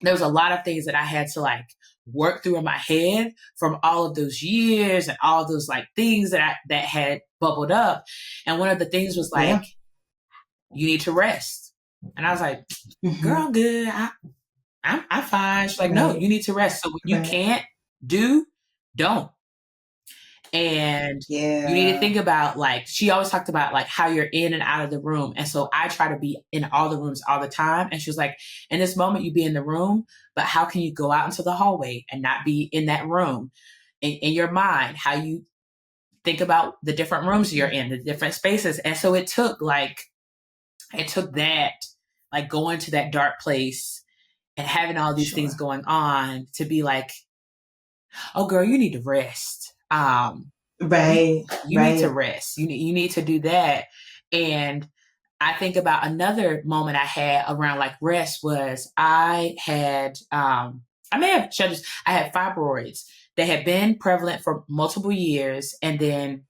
there was a lot of things that I had to like work through in my head from all of those years and all those like things that had bubbled up. And one of the things was like, you need to rest. And I was like, girl, I'm good. I'm fine. She's like, no, you need to rest. So when you can't don't. And you need to think about, like, she always talked about like how you're in and out of the room. And so I try to be in all the rooms all the time. And she was like, in this moment, you be in the room, but how can you go out into the hallway and not be in that room? In your mind, how you think about the different rooms you're in, the different spaces. And so it took that, like going to that dark place and having all these things going on to be like, oh girl, you need to rest. You need to rest. You need to do that. And I think about another moment I had around like rest was I had fibroids. They had been prevalent for multiple years, and then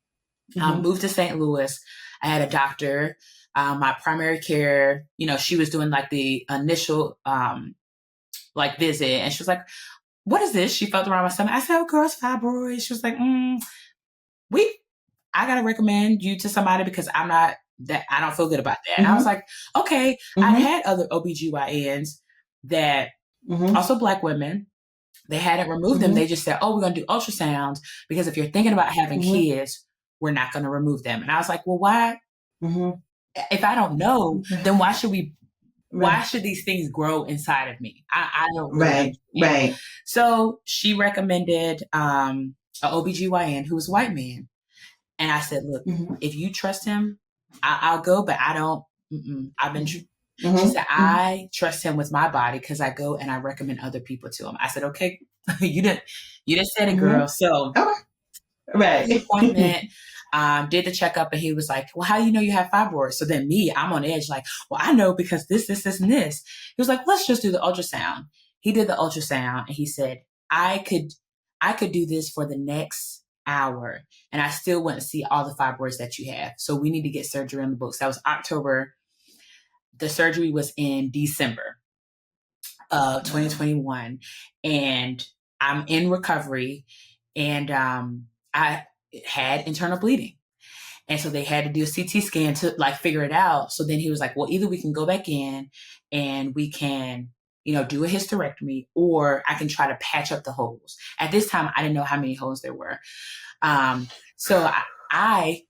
moved to St. Louis. I had a doctor, my primary care, she was doing like the initial like visit, and she was like, what is this? She felt around my stomach. I said, oh girl, it's fibroids. She was like, I gotta recommend you to somebody because I don't feel good about that. And I was like, okay. I had other OBGYNs that also Black women. They hadn't removed them. They just said, oh, we're going to do ultrasounds because if you're thinking about having kids, we're not going to remove them. And I was like, well, why? If I don't know, then why should we? Why should these things grow inside of me? I don't really understand. So she recommended an OBGYN who was a white man. And I said, look, if you trust him, I'll go, but I don't. I've been. She said, I trust him with my body because I go and I recommend other people to him. I said, okay, you didn't say it, girl. So the appointment, did the checkup, and he was like, well, how do you know you have fibroids? So then I'm on edge, like, well, I know because this, and this. He was like, let's just do the ultrasound. He did the ultrasound and he said, I could do this for the next hour and I still wouldn't see all the fibroids that you have. So we need to get surgery on the books. That was October. The surgery was in December of 2021. And I'm in recovery, and I had internal bleeding. And so they had to do a CT scan to like figure it out. So then he was like, well, either we can go back in and we can, do a hysterectomy, or I can try to patch up the holes. At this time, I didn't know how many holes there were. So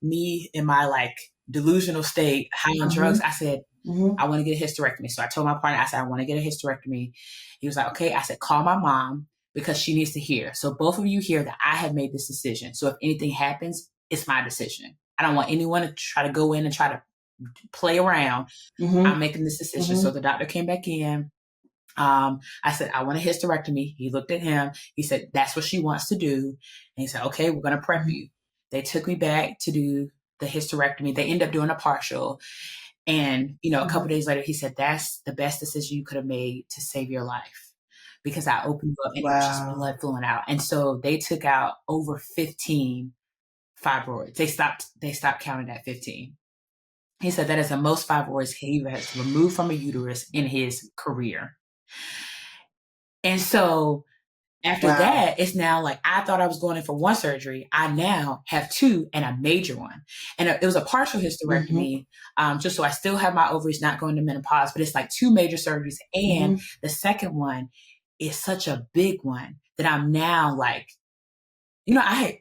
me in my like delusional state, high on drugs, I said, I want to get a hysterectomy. So I told my partner, I said, I want to get a hysterectomy. He was like, okay. I said, call my mom because she needs to hear. So both of you hear that I have made this decision. So if anything happens, it's my decision. I don't want anyone to try to go in and try to play around. I'm making this decision. So the doctor came back in. I said, I want a hysterectomy. He looked at him. He said, that's what she wants to do. And he said, okay, we're going to prep you. They took me back to do the hysterectomy. They ended up doing a partial. And, a couple of days later, he said, that's the best decision you could have made to save your life, because I opened up and it was just blood flowing out. And so they took out over 15 fibroids. They stopped counting at 15. He said that is the most fibroids he has removed from a uterus in his career. And so after that, it's now like, I thought I was going in for one surgery. I now have two, and a major one. And it was a partial hysterectomy, just so I still have my ovaries not going to menopause, but it's like two major surgeries. And the second one is such a big one that I'm now like, I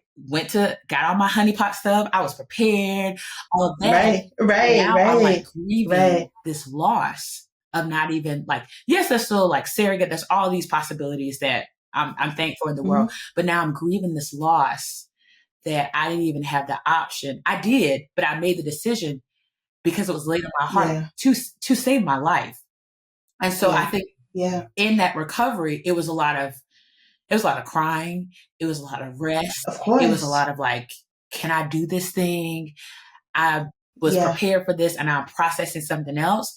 got all my honeypot stuff. I was prepared, all of that. Now I'm like grieving this loss of not even like, yes, there's still like surrogate. There's all these possibilities that I'm thankful in the world, but now I'm grieving this loss that I didn't even have the option. I did, but I made the decision because it was laid on my heart to save my life. And so I think in that recovery, it was a lot of crying. It was a lot of rest. Of course. It was a lot of like, can I do this thing? I was prepared for this, and I'm processing something else.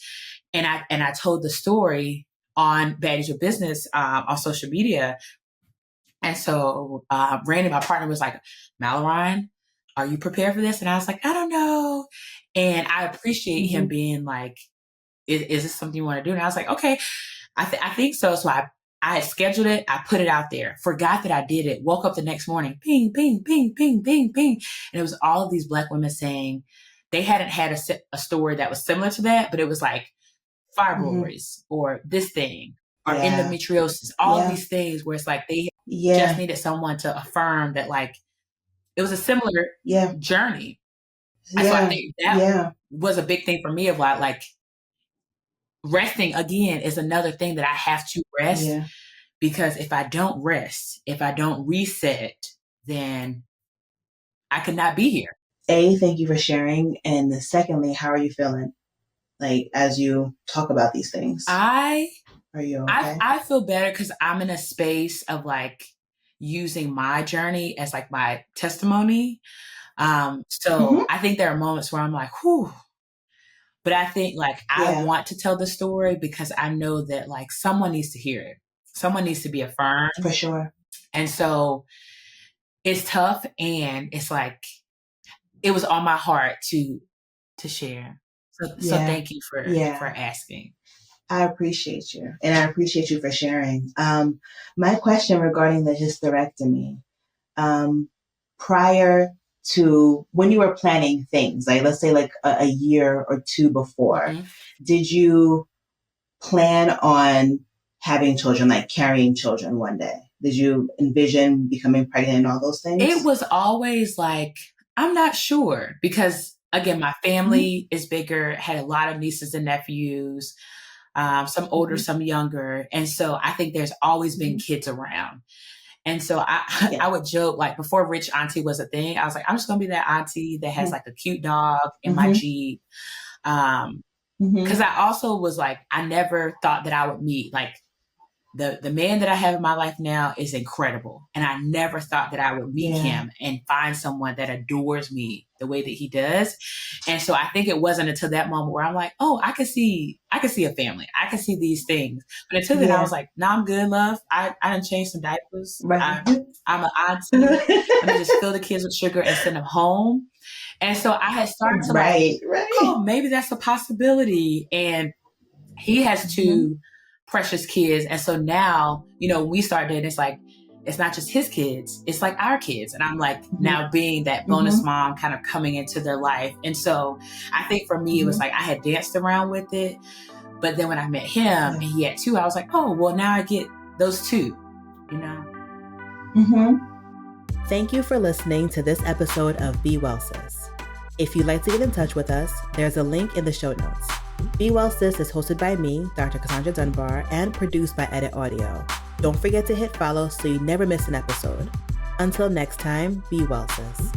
And I told the story on Baddies With Business on social media. And so Randy, my partner, was like, Malliron, are you prepared for this? And I was like, I don't know. And I appreciate him being like, is this something you want to do? And I was like, okay. I think so. So I had scheduled it. I put it out there, forgot that I did it, woke up the next morning, ping, ping, ping, ping, ping, ping. And it was all of these Black women saying they hadn't had a story that was similar to that, but it was like fibroids or this thing or endometriosis, all of these things where it's like they just needed someone to affirm that like it was a similar journey. And so I think that was a big thing for me of like resting again is another thing that I have to rest because if I don't rest, if I don't reset, then I could not be here. Thank you for sharing. And secondly, how are you feeling? Like as you talk about these things? Are you okay? I feel better because I'm in a space of like using my journey as like my testimony. So I think there are moments where I'm like, whew. But I think like I want to tell the story because I know that like someone needs to hear it. Someone needs to be affirmed. For sure. And so it's tough and it's like it was on my heart to share. So thank you for asking. I appreciate you. And I appreciate you for sharing. My question regarding the hysterectomy, prior to when you were planning things, like let's say like a year or two before, did you plan on having children, like carrying children one day? Did you envision becoming pregnant and all those things? It was always like, I'm not sure because again, my family is bigger, had a lot of nieces and nephews, some older, some younger. And so I think there's always been kids around. And so I would joke, like before Rich Auntie was a thing, I was like, I'm just going to be that auntie that has like a cute dog in my Jeep. Because I also was like, I never thought that I would meet like the man that I have in my life now is incredible. And I never thought that I would meet him and find someone that adores me the way that he does. And so I think it wasn't until that moment where I'm like, oh, I can see a family. I can see these things. But until then I was like, no, I'm good, love. I done changed some diapers. Right. I'm an auntie. Let me just fill the kids with sugar and send them home. And so I had started to oh, maybe that's a possibility. And he has two precious kids. And so now, we started, it's like, it's not just his kids, it's like our kids. And I'm like now being that bonus mom kind of coming into their life. And so I think for me, it was like, I had danced around with it. But then when I met him and he had two, I was like, oh, well, now I get those two, Thank you for listening to this episode of Be Well Sis. If you'd like to get in touch with us, there's a link in the show notes. Be Well Sis is hosted by me, Dr. Cassandra Dunbar, and produced by Edit Audio. Don't forget to hit follow so you never miss an episode. Until next time, be well, sis.